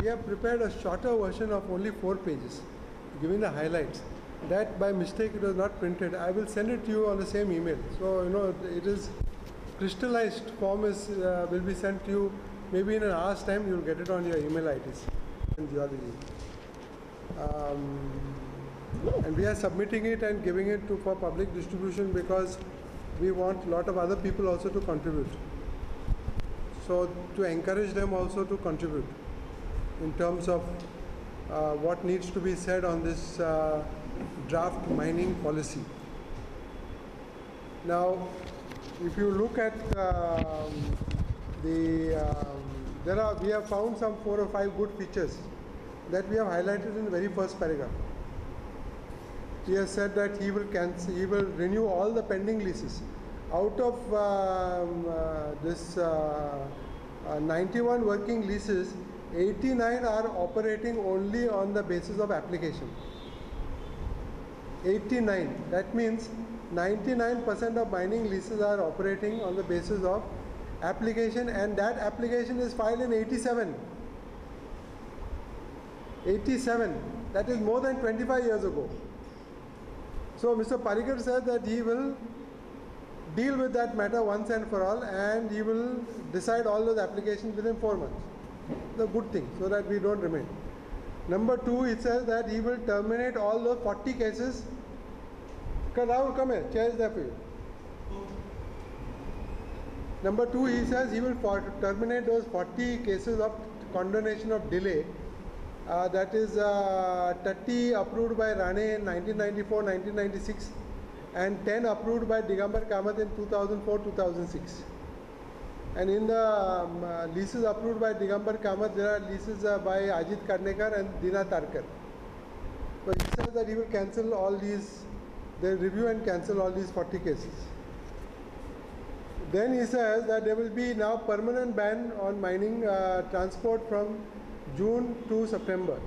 we have prepared a shorter version of only 4 pages, giving the highlights. That by mistake it was not printed. I will send it to you on the same email. So, it is crystallized form will be sent to you. Maybe in an hour's time you will get it on your email IDs in geology. And we are submitting it and giving it for public distribution because we want a lot of other people also to contribute. So to encourage them also to contribute in terms of what needs to be said on this draft mining policy. Now, if you look at we have found some 4 or 5 good features that we have highlighted in the very first paragraph. He has said that he will renew all the pending leases. Out of this 91 working leases, 89 are operating only on the basis of application. 89. That means 99% of mining leases are operating on the basis of application, and that application is filed in 87. 87. That is more than 25 years ago. So Mr. Parikar said that he will deal with that matter once and for all, and he will decide all those applications within 4 months. It's a good thing, so that we don't remain. Number 2, it says that he will terminate all the 40 cases. Rahul, come here, chair is there for you. Number 2, he says he will terminate those 40 cases of condonation of delay. That is 30 approved by Rane in 1994-1996 and 10 approved by Digambar Kamath in 2004-2006. And in the leases approved by Digambar Kamath, there are leases by Ajit Karnekar and Dina Tarkar. So he says that he will cancel all these, they review and cancel all these 40 cases. Then he says that there will be now permanent ban on mining transport from June to September.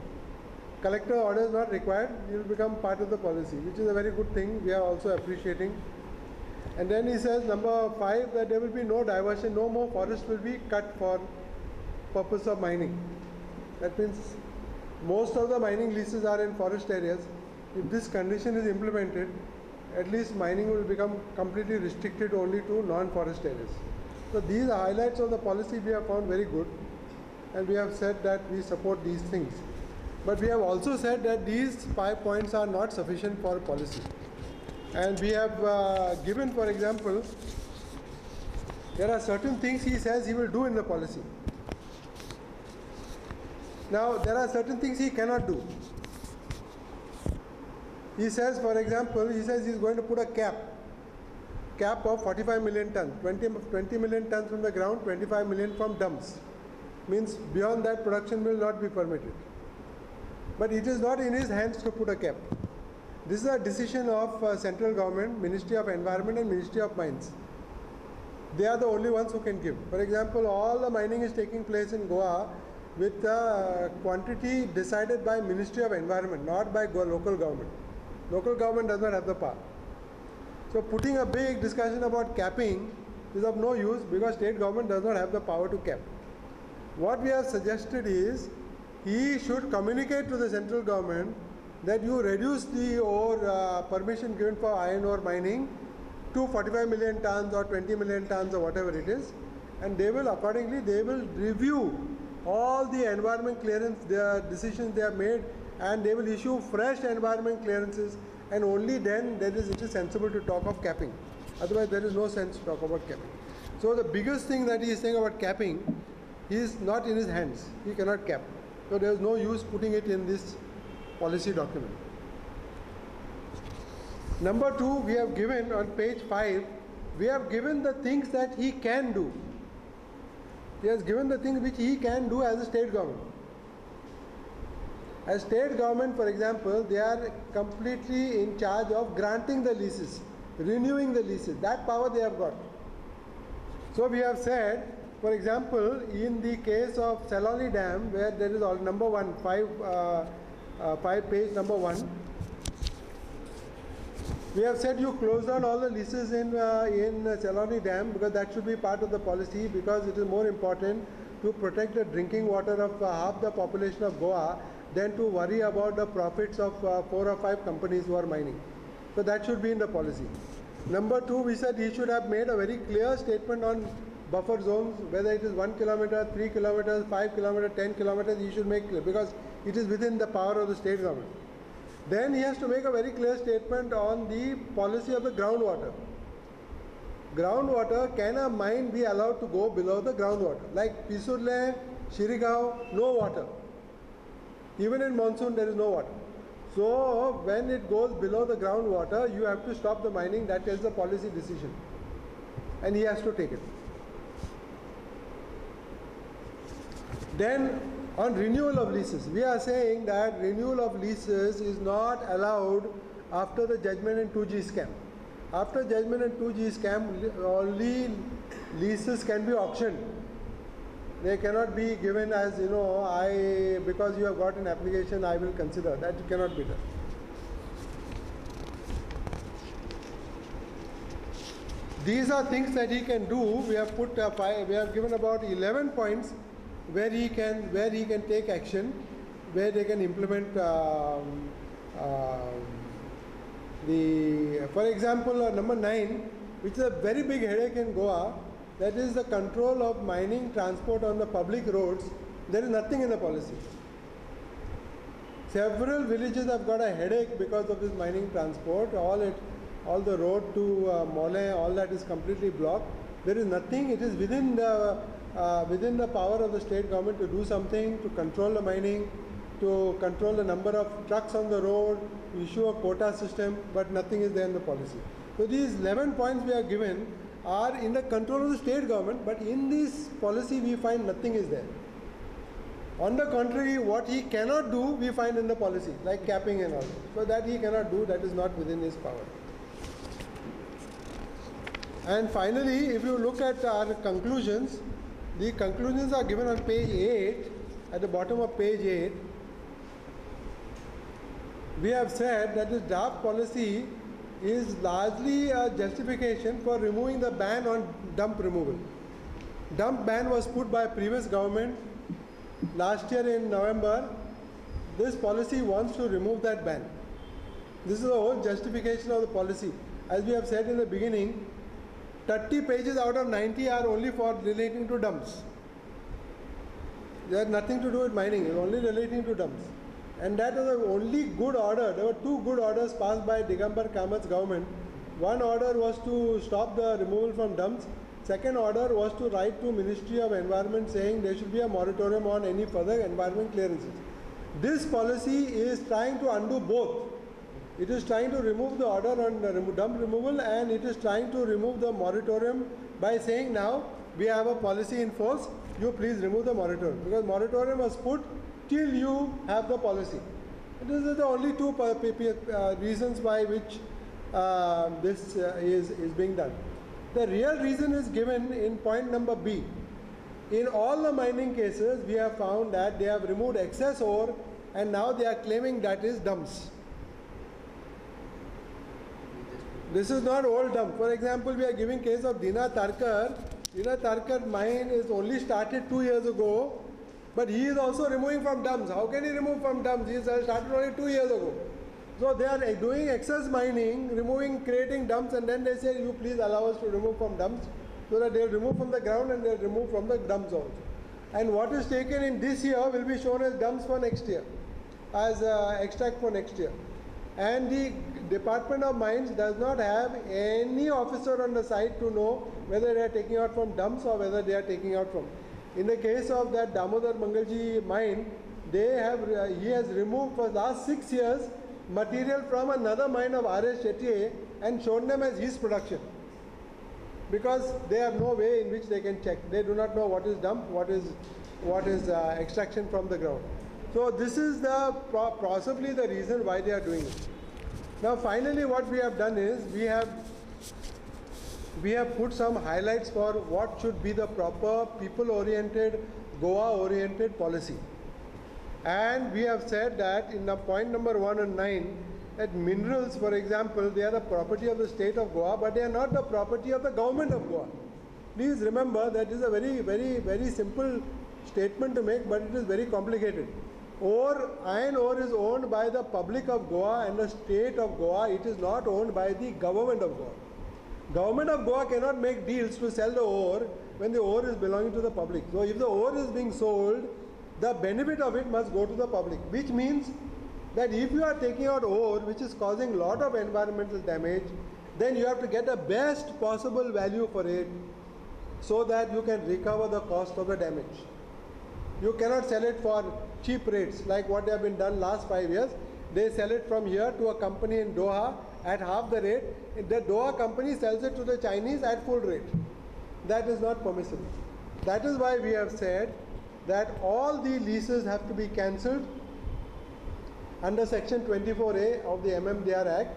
Collector order is not required, it will become part of the policy, which is a very good thing, we are also appreciating. And then he says, number 5, that there will be no diversion, no more forest will be cut for purpose of mining. That means most of the mining leases are in forest areas. If this condition is implemented, at least mining will become completely restricted only to non-forest areas. So these highlights of the policy we have found very good, and we have said that we support these things. But we have also said that these 5 points are not sufficient for policy. And we have given, for example, there are certain things he says he will do in the policy. Now, there are certain things he cannot do. He says, for example, he says he is going to put a cap of 45 million tons, 20 million tons from the ground, 25 million from dumps. Means beyond that production will not be permitted. But it is not in his hands to put a cap. This is a decision of central government, Ministry of Environment and Ministry of Mines. They are the only ones who can give. For example, all the mining is taking place in Goa with a quantity decided by Ministry of Environment, not by local government. Local government does not have the power. So putting a big discussion about capping is of no use because state government does not have the power to cap. What we have suggested is he should communicate to the central government that you reduce the ore permission given for iron ore mining to 45 million tons or 20 million tons or whatever it is, and they will accordingly review all the environment clearance decisions they have made, and they will issue fresh environment clearances, and only then it is sensible to talk of capping. Otherwise there is no sense to talk about capping. So the biggest thing that he is saying about capping is not in his hands. He cannot cap. So there is no use putting it in this policy document. Number 2, we have given on page 5, we have given the things that he can do. He has given the things which he can do as a state government. As state government, for example, they are completely in charge of granting the leases, renewing the leases. That power they have got. So we have said, for example, in the case of Saloni Dam, where there is all number 1, 5 page number 1, we have said you close down all the leases in Saloni Dam because that should be part of the policy, because it is more important to protect the drinking water of half the population of Goa than to worry about the profits of 4 or 5 companies who are mining. So that should be in the policy. Number 2, we said he should have made a very clear statement on buffer zones, whether it is 1 kilometer, 3 kilometers, 5 kilometers, 10 kilometers, he should make clear, because it is within the power of the state government. Then he has to make a very clear statement on the policy of the groundwater. Groundwater, can a mine be allowed to go below the groundwater? Like Pisurle, Shirigaon, no water. Even in monsoon there is no water. So when it goes below the groundwater, you have to stop the mining. That is the policy decision. And he has to take it. Then on renewal of leases, we are saying that renewal of leases is not allowed after the judgment in 2G scam. After judgment in 2G scam, only leases can be auctioned. They cannot be given as, because you have got an application, I will consider. That cannot be done. These are things that he can do. We have put we have given about 11 points where he can take action, where they can implement for example, number 9, which is a very big headache in Goa, that is the control of mining transport on the public roads. There is nothing in the policy. Several villages have got a headache because of this mining transport. All the road to Mole, all that is completely blocked. There is nothing. It is within the power of the state government to do something, to control the mining, to control the number of trucks on the road, issue a quota system, but nothing is there in the policy. So these 11 points we are given are in the control of the state government, but in this policy we find nothing is there. On the contrary, what he cannot do, we find in the policy, like capping and all. So that he cannot do, that is not within his power. And finally, if you look at our conclusions, the conclusions are given on page 8, at the bottom of page 8. We have said that this draft policy is largely a justification for removing the ban on dump removal. Dump ban was put by previous government last year in November. This policy wants to remove that ban. This is the whole justification of the policy. As we have said in the beginning, 30 pages out of 90 are only for relating to dumps. They have nothing to do with mining, it's only relating to dumps. And that was the only good order. There were 2 good orders passed by Digambar Kamat's government. One order was to stop the removal from dumps. Second order was to write to Ministry of Environment saying there should be a moratorium on any further environment clearances. This policy is trying to undo both. It is trying to remove the order on dump removal, and it is trying to remove the moratorium by saying now we have a policy in force, you please remove the moratorium. Because moratorium was put till you have the policy. This is the only 2 reasons by which this is being done. The real reason is given in point number B. In all the mining cases, we have found that they have removed excess ore and now they are claiming that is dumps. This is not old dump. For example, we are giving case of Dina Tarkar. Dina Tarkar mine is only started 2 years ago, but he is also removing from dumps. How can he remove from dumps? He started only 2 years ago. So they are doing excess mining, creating dumps, and then they say, you please allow us to remove from dumps, so that they will remove from the ground and they will remove from the dumps also. And what is taken in this year will be shown as dumps for next year, as extract for next year. And the Department of Mines does not have any officer on the site to know whether they are taking out from dumps or whether they are taking out from. In the case of that Damodar Mangalji mine, he has removed for the last 6 years material from another mine of R.S. Chettier and shown them as his production. Because they have no way in which they can check. They do not know what is dump, what is extraction from the ground. So this is possibly the reason why they are doing it. Now finally what we have done is, we have put some highlights for what should be the proper people-oriented, Goa-oriented policy. And we have said that in the point number 1 and 9, that minerals, for example, they are the property of the state of Goa, but they are not the property of the government of Goa. Please remember that is a very, very, very simple statement to make, but it is very complicated. Iron ore is owned by the public of Goa and the state of Goa. It is not owned by the government of Goa. Government of Goa cannot make deals to sell the ore when the ore is belonging to the public. So if the ore is being sold, the benefit of it must go to the public, which means that if you are taking out ore which is causing a lot of environmental damage, then you have to get the best possible value for it so that you can recover the cost of the damage. You cannot sell it for cheap rates like what they have been done last 5 years. They sell it from here to a company in Doha at half the rate. The Doha company sells it to the Chinese at full rate. That is not permissible. That is why we have said that all the leases have to be cancelled under section 24A of the MMDR Act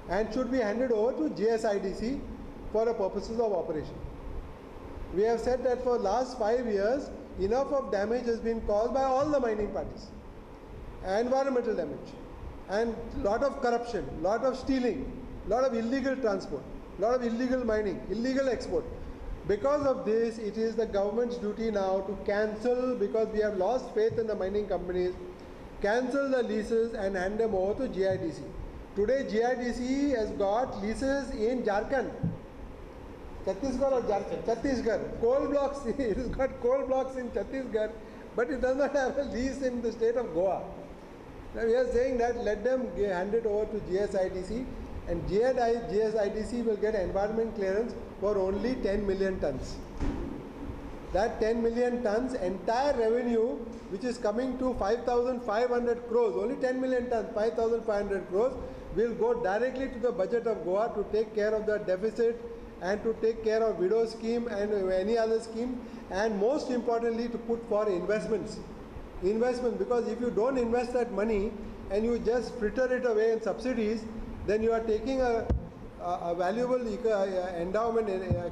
and should be handed over to GSIDC for the purposes of operation. We have said that for last 5 years, enough of damage has been caused by all the mining parties. Environmental damage, and lot of corruption, lot of stealing, lot of illegal transport, lot of illegal mining, illegal export. Because of this, it is the government's duty now to cancel, because we have lost faith in the mining companies, cancel the leases and hand them over to GIDC. Today GIDC has got leases in Jharkhand, Chhattisgarh or Jharkhand? Chhattisgarh. Coal blocks, it has got coal blocks in Chhattisgarh, but it does not have a lease in the state of Goa. Now we are saying that let them hand it over to GSIDC, and GSIDC will get environment clearance for only 10 million tons. That 10 million tons entire revenue, which is coming to 5,500 crores, only 10 million tons, 5,500 crores, will go directly to the budget of Goa to take care of the deficit and to take care of widow scheme and any other scheme, and most importantly to put for investments. Investment, because if you don't invest that money and you just fritter it away in subsidies, then you are taking a valuable endowment,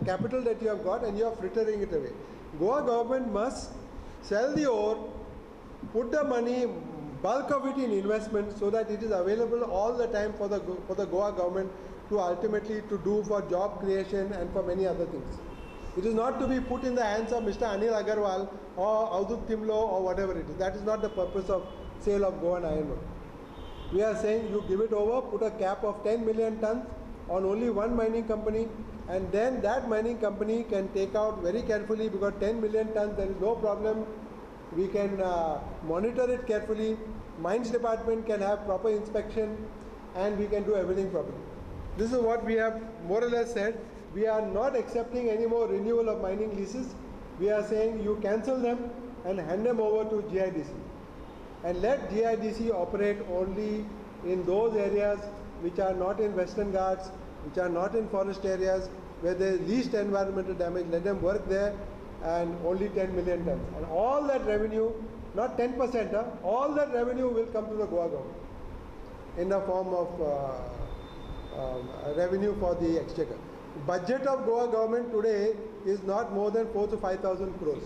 capital that you have got, and you are frittering it away. Goa government must sell the ore, put the money, bulk of it in investment, so that it is available all the time for the Goa government to ultimately to do for job creation and for many other things. It is not to be put in the hands of Mr. Anil Agarwal or Avadut Timlo or whatever it is. That is not the purpose of sale of Goan iron ore. We are saying you give it over, put a cap of 10 million tons on only one mining company, and then that mining company can take out very carefully, because 10 million tons, there is no problem. We can monitor it carefully. Mines department can have proper inspection, and we can do everything properly. This is what we have more or less said. We are not accepting any more renewal of mining leases. We are saying you cancel them and hand them over to GIDC. And let GIDC operate only in those areas which are not in Western Ghats, which are not in forest areas, where there is least environmental damage. Let them work there, and only 10 million tons. And all that revenue, not 10%, all that revenue will come to the Goa government in the form of revenue for the exchequer. Budget of Goa government today is not more than 4,000 to 5,000 crores.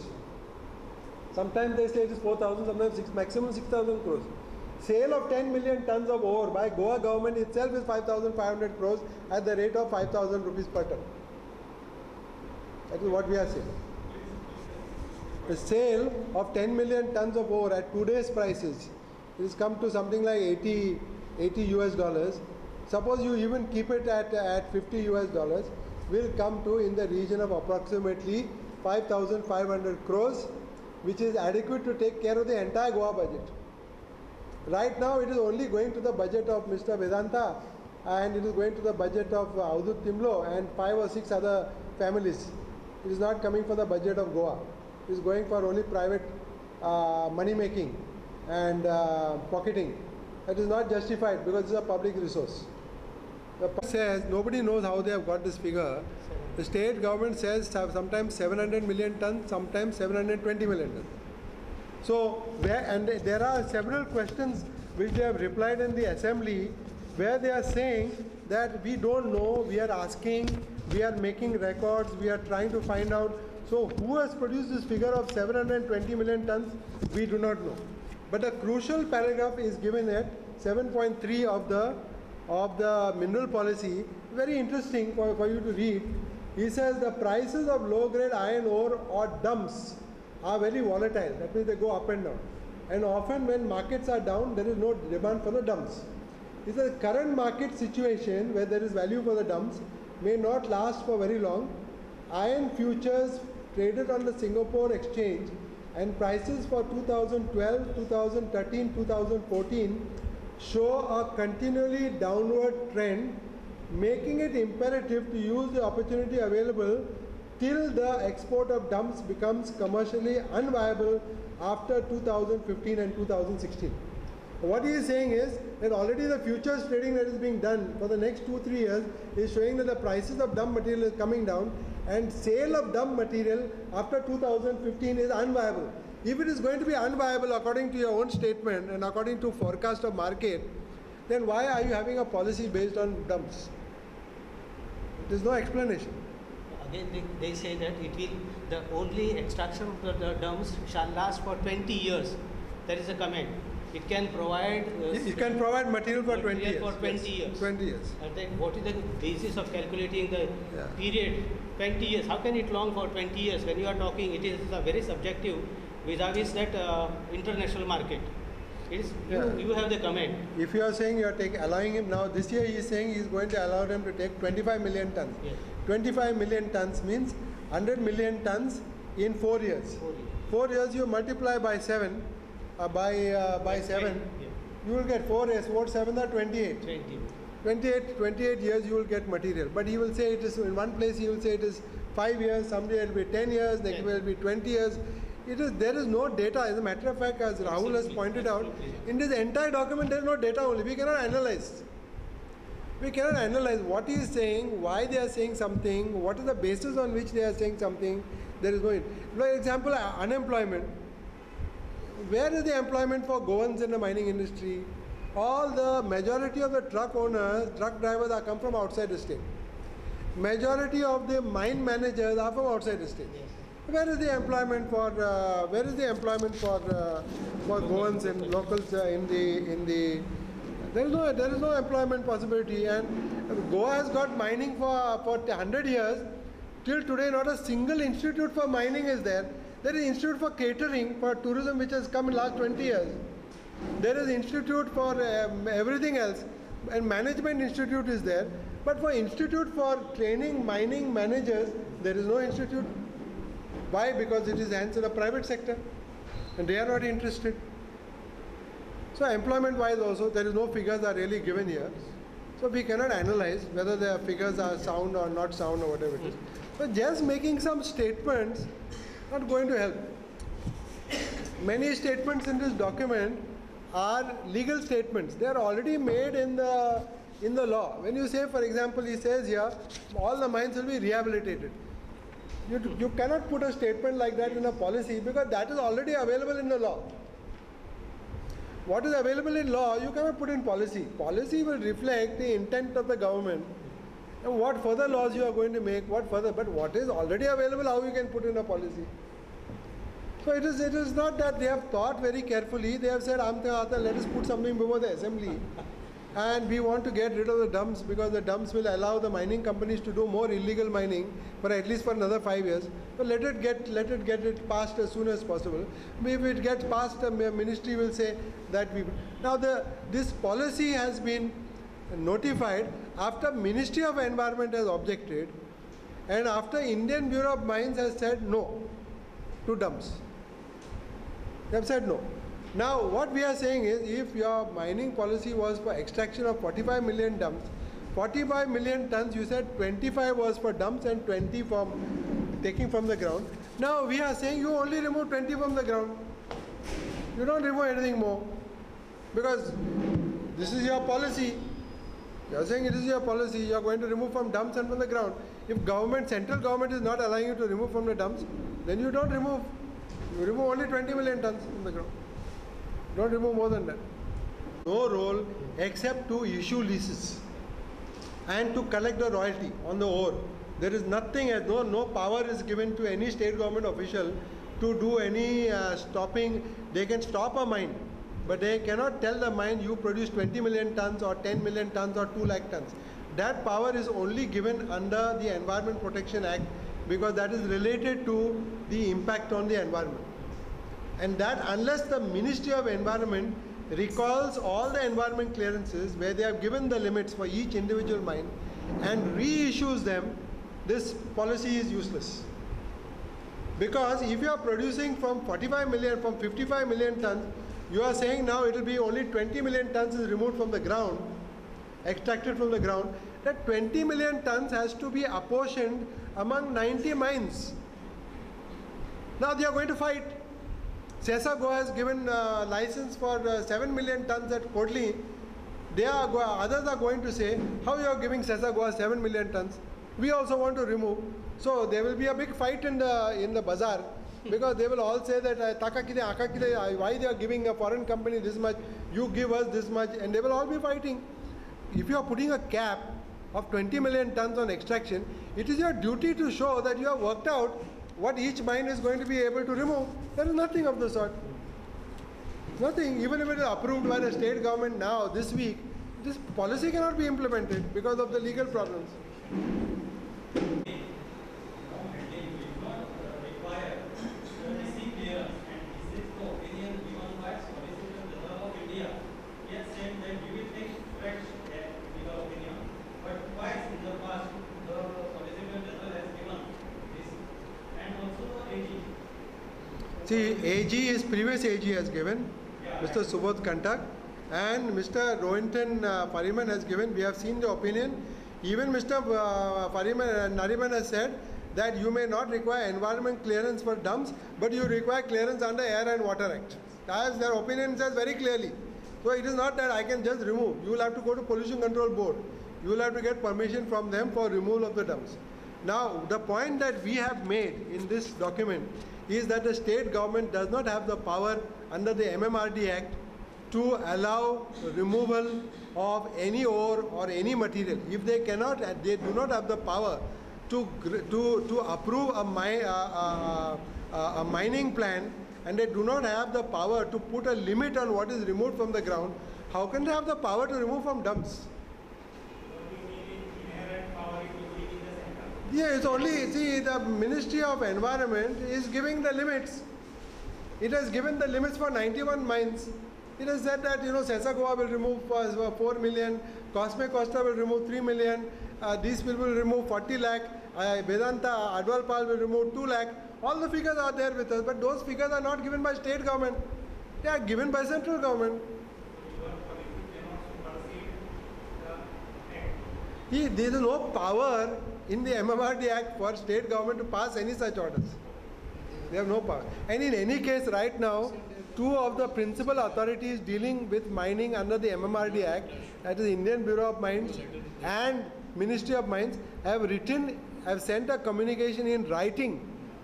Sometimes they say it is 4,000, sometimes maximum 6,000 crores. Sale of 10 million tons of ore by Goa government itself is 5,500 crores at the rate of 5,000 rupees per ton. That is what we are saying. The sale of 10 million tons of ore at today's prices, it has come to something like 80 US dollars. Suppose you even keep it at 50 US dollars, will come to in the region of approximately 5,500 crores, which is adequate to take care of the entire Goa budget. Right now it is only going to the budget of Mr. Vedanta, and it is going to the budget of Avadut Timlo and 5 or 6 other families. It is not coming for the budget of Goa. It is going for only private money making and pocketing. That is not justified, because it is a public resource. The says, nobody knows how they have got this figure. The state government says sometimes 700 million tons, sometimes 720 million tons. So, there are several questions which they have replied in the assembly, where they are saying that we don't know, we are asking, we are making records, we are trying to find out. So who has produced this figure of 720 million tons? We do not know. But a crucial paragraph is given at 7.3 of the mineral policy. Very interesting for you to read. He says the prices of low-grade iron ore or dumps are very volatile. That means they go up and down. And often when markets are down, there is no demand for the dumps. This is the current market situation where there is value for the dumps may not last for very long. Iron futures traded on the Singapore exchange and prices for 2012, 2013, 2014 show a continually downward trend, making it imperative to use the opportunity available till the export of dumps becomes commercially unviable after 2015 and 2016. What he is saying is that already the futures trading that is being done for the next 2-3 years is showing that the prices of dump material is coming down, and sale of dump material after 2015 is unviable. If it is going to be unviable according to your own statement and according to forecast of market, then why are you having a policy based on dumps? There is no explanation. Again, they say that it will, the only extraction of the dumps shall last for 20 years. There is a comment. It can provide. It can provide material for 20 years. For 20 years. 20 years. And then what is the basis of calculating the period? 20 years. How can it long for 20 years? When you are talking, it is very subjective vis-a-vis that international market. It is, you have the comment. If you are saying you are allowing him now, this year he is saying he is going to allow them to take 25 million tons. Yes. 25 million tons means 100 million tons in 4 years. 4 years you multiply by 7, by 7, you will get 4 years, 4, 7 are 28. 28 years you will get material. But he will say it is, in one place he will say it is 5 years, someday it will be 10 years, next will be 20 years. There is no data. As a matter of fact, as Rahul has pointed out, in this entire document there is no data only. We cannot analyze. We cannot analyze what he is saying, why they are saying something, what is the basis on which they are saying something. There is no. For example, unemployment. Where is the employment for Goans in the mining industry? All the majority of the truck owners, truck drivers are come from outside the state. Majority of the mine managers are from outside the state. Where is the employment for Goans and locals in the there is no employment possibility, and Goa has got mining for 100 years. Till today, not a single institute for mining is there. There is institute for catering, for tourism, which has come in last 20 years. There is institute for everything else, and management institute is there. But for institute for training mining managers, there is no institute. Why? Because it is hands in the private sector, and they are not interested. So employment wise also, there is no figures are really given here. So we cannot analyze whether the figures are sound or not sound or whatever it is. But just making some statements not going to help. Many statements in this document are legal statements. They are already made in the law. When you say, for example, he says here, all the mines will be rehabilitated. You cannot put a statement like that in a policy because that is already available in the law. What is available in law, you cannot put in policy. Policy will reflect the intent of the government and what further laws you are going to make, but what is already available, how you can put in a policy. So it is not that they have thought very carefully. They have said, let us put something before the assembly. And we want to get rid of the dumps because the dumps will allow the mining companies to do more illegal mining for at least for another 5 years. So let it get it passed as soon as possible. If it gets passed, the ministry will say that we. Now this policy has been notified after Ministry of Environment has objected, and after Indian Bureau of Mines has said no to dumps. They have said no. Now, what we are saying is, if your mining policy was for extraction of 45 million dumps, 45 million tons, you said 25 was for dumps and 20 from taking from the ground. Now, we are saying you only remove 20 from the ground. You don't remove anything more. Because this is your policy. You are saying it is your policy. You are going to remove from dumps and from the ground. If central government is not allowing you to remove from the dumps, then you don't remove. You remove only 20 million tons from the ground. Don't remove more than that. No role except to issue leases and to collect the royalty on the ore. There is nothing, no power is given to any state government official to do any stopping. They can stop a mine, but they cannot tell the mine you produce 20 million tons or 10 million tons or 2 lakh tons. That power is only given under the Environment Protection Act because that is related to the impact on the environment. And that unless the Ministry of Environment recalls all the environment clearances where they have given the limits for each individual mine and reissues them, this policy is useless. Because if you are producing from 45 million, from 55 million tons, you are saying now it will be only 20 million tons is removed from the ground, extracted from the ground. That 20 million tons has to be apportioned among 90 mines. Now they are going to fight. Sesa Goa has given license for 7 million tons at Kodli. Others are going to say, how you are giving Sesa Goa 7 million tons? We also want to remove. So there will be a big fight in the bazaar, because they will all say that why they are giving a foreign company this much, you give us this much, and they will all be fighting. If you are putting a cap of 20 million tons on extraction, it is your duty to show that you have worked out what each mine is going to be able to remove. There is nothing of the sort. Nothing. Even if it is approved by the state government now, this week, this policy cannot be implemented because of the legal problems. See, previous AG has given, Mr. Subodh Kantak, and Mr. Rohinton Pariman has given. We have seen the opinion. Even Mr. Nariman has said that you may not require environment clearance for dumps, but you require clearance under Air and Water Act. As their opinion says very clearly. So it is not that I can just remove. You will have to go to Pollution Control Board. You will have to get permission from them for removal of the dumps. Now, the point that we have made in this document is that the state government does not have the power under the MMRD Act to allow removal of any ore or any material. If they cannot, they do not have the power to approve a mining plan, and they do not have the power to put a limit on what is removed from the ground, how can they have the power to remove from dumps? Yeah, it's only, see, the Ministry of Environment is giving the limits. It has given the limits for 91 mines. It has said that, Sesa Goa will remove 4 million, Cosme Costa will remove 3 million, these people will remove 40 lakh, Vedanta, Advalpal will remove 2 lakh. All the figures are there with us, but those figures are not given by state government. They are given by central government. There is no power in the MMRD Act for state government to pass any such orders. They have no power. And in any case, right now, two of the principal authorities dealing with mining under the MMRD Act, that is Indian Bureau of Mines and Ministry of Mines, have sent a communication in writing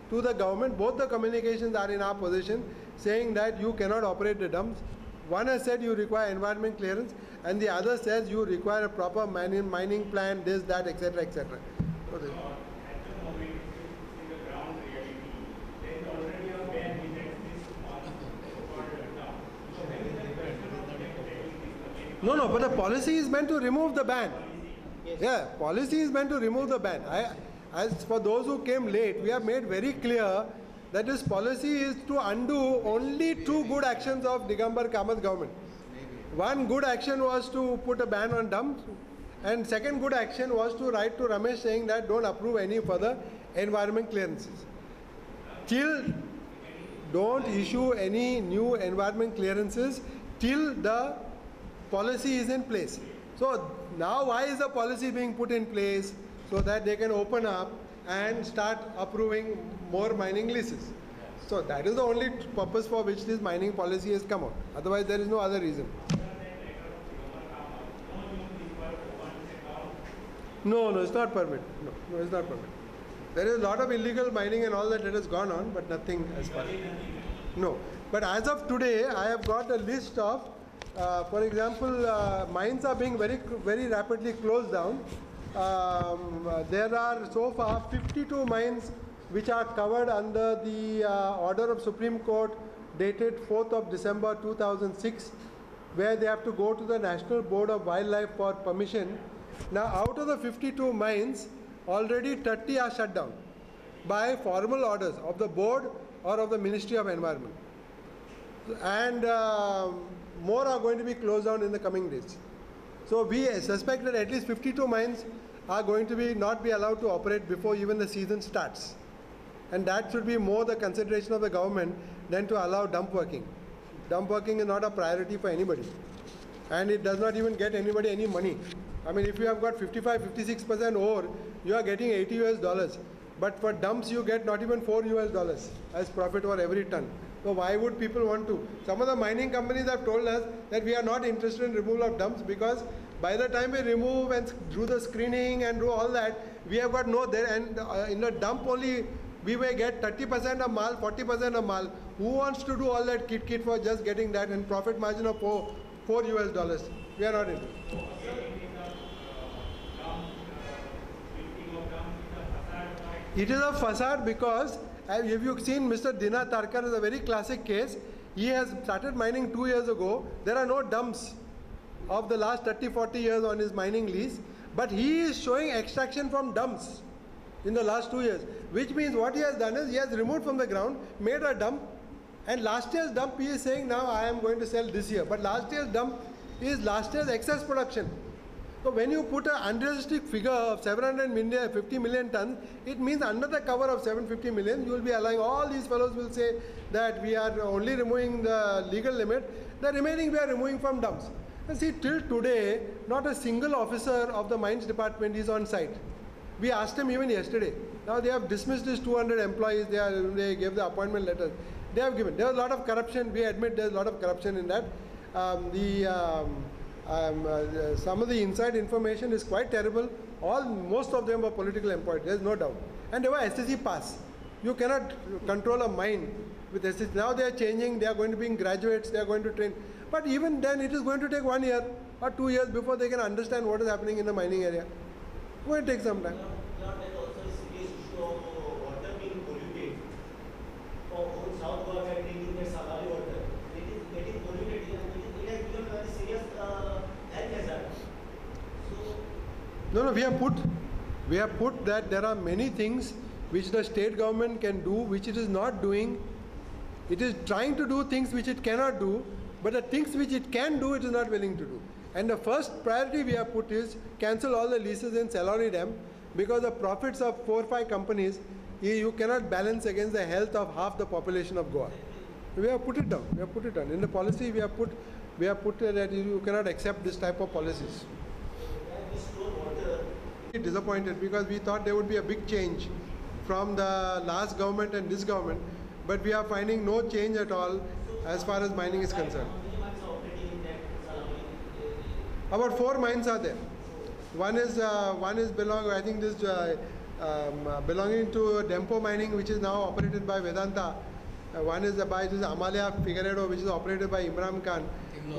to the government. Both the communications are in our possession, saying that you cannot operate the dumps. One has said you require environment clearance, and the other says you require a proper mining plan, this, that, etc., etc. No, but the policy is meant to remove the ban. Yes. Yeah, policy is meant to remove the ban. As for those who came late, we have made very clear that this policy is to undo only two good actions of Digambar Kamath government. One good action was to put a ban on dumps, and second good action was to write to Ramesh saying that don't approve any further environment clearances. Don't issue any new environment clearances till the policy is in place. So now why is the policy being put in place? So that they can open up and start approving more mining leases. So that is the only purpose for which this mining policy has come out. Otherwise there is no other reason. No, it's not permitted. No, it's not permitted. There is a lot of illegal mining and all that has gone on, but nothing as far as. No. But as of today, I have got a list of, for example, mines are being very rapidly closed down. There are so far 52 mines which are covered under the order of Supreme Court dated 4th of December 2006, where they have to go to the National Board of Wildlife for permission. Now out of the 52 mines, already 30 are shut down by formal orders of the board or of the Ministry of Environment. and more are going to be closed down in the coming days. So we suspect that at least 52 mines are going to not be allowed to operate before even the season starts. And that should be more the consideration of the government than to allow dump working. Dump working is not a priority for anybody. And it does not even get anybody any money. I mean, if you have got 55, 56% ore, you are getting $80 US. But for dumps, you get not even $4 US as profit for every ton. So why would people want to? Some of the mining companies have told us that we are not interested in removal of dumps because by the time we remove and do the screening and do all that, we have got no there. And in the dump only, we may get 30% of mal, 40% of mal. Who wants to do all that kit for just getting that and profit margin of $4 US? We are not interested. It is a facade because if you've seen Mr. Dina Tarkar is a very classic case. He has started mining 2 years ago. There are no dumps of the last 30-40 years on his mining lease, but he is showing extraction from dumps in the last 2 years, which means what he has done is he has removed from the ground, made a dump, and last year's dump he is saying now I am going to sell this year, but last year's dump is last year's excess production. So when you put an unrealistic figure of 750 million tons, it means under the cover of 750 million, you will be allowing all these fellows will say that we are only removing the legal limit, the remaining we are removing from dumps. And see, till today, not a single officer of the mines department is on site. We asked him even yesterday. Now they have dismissed his 200 employees, they gave the appointment letters. They have given. There is a lot of corruption, we admit there is a lot of corruption in that. Some of the inside information is quite terrible. Most of them were political employed, there is no doubt. And they were SSC pass. You cannot control a mine with SSC. Now they are changing, they are going to be graduates, they are going to train. But even then it is going to take 1 year or 2 years before they can understand what is happening in the mining area. It will take some time. There is also a serious issue of water being polluted. For South Goa we are drinking the Savali water. It is getting polluted and it has become a very serious health hazard. So No, we have put that there are many things which the state government can do, which it is not doing. It is trying to do things which it cannot do, but the things which it can do, it is not willing to do. And the first priority we have put is cancel all the leases in Saloni Dam, because the profits of 4 or 5 companies, you cannot balance against the health of half the population of Goa. We have put it down. We have put it down. In the policy, we have put that you cannot accept this type of policies. Disappointed because we thought there would be a big change from the last government and this government, but we are finding no change at all as far as mining is concerned. About 4 mines are there. One is I think this belonging to Dempo Mining, which is now operated by Vedanta. One is by this Amalia Figueredo, which is operated by Imran Khan.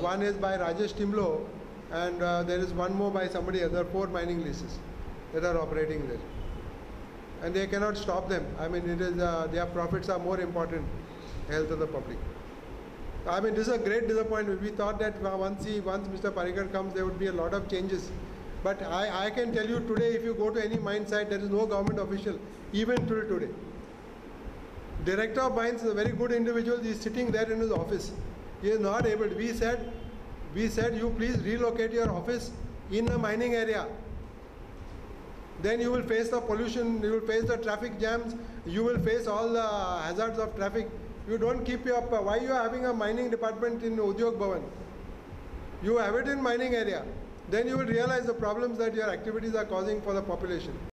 One is by Rajesh Timlo, and there is one more by somebody other. 4 mining leases that are operating there, and they cannot stop them. I mean, it is their profits are more important, health of the public. I mean, this is a great disappointment. We thought that once Mr. Parikar comes, there would be a lot of changes. But I can tell you today, if you go to any mine site, there is no government official, even till today. Director of Mines is a very good individual. He is sitting there in his office. He is not able to. We said, you please relocate your office in a mining area. Then you will face the pollution, you will face the traffic jams, you will face all the hazards of traffic. You don't keep your, why you are having a mining department in Udyog Bhavan? You have it in mining area. Then you will realize the problems that your activities are causing for the population.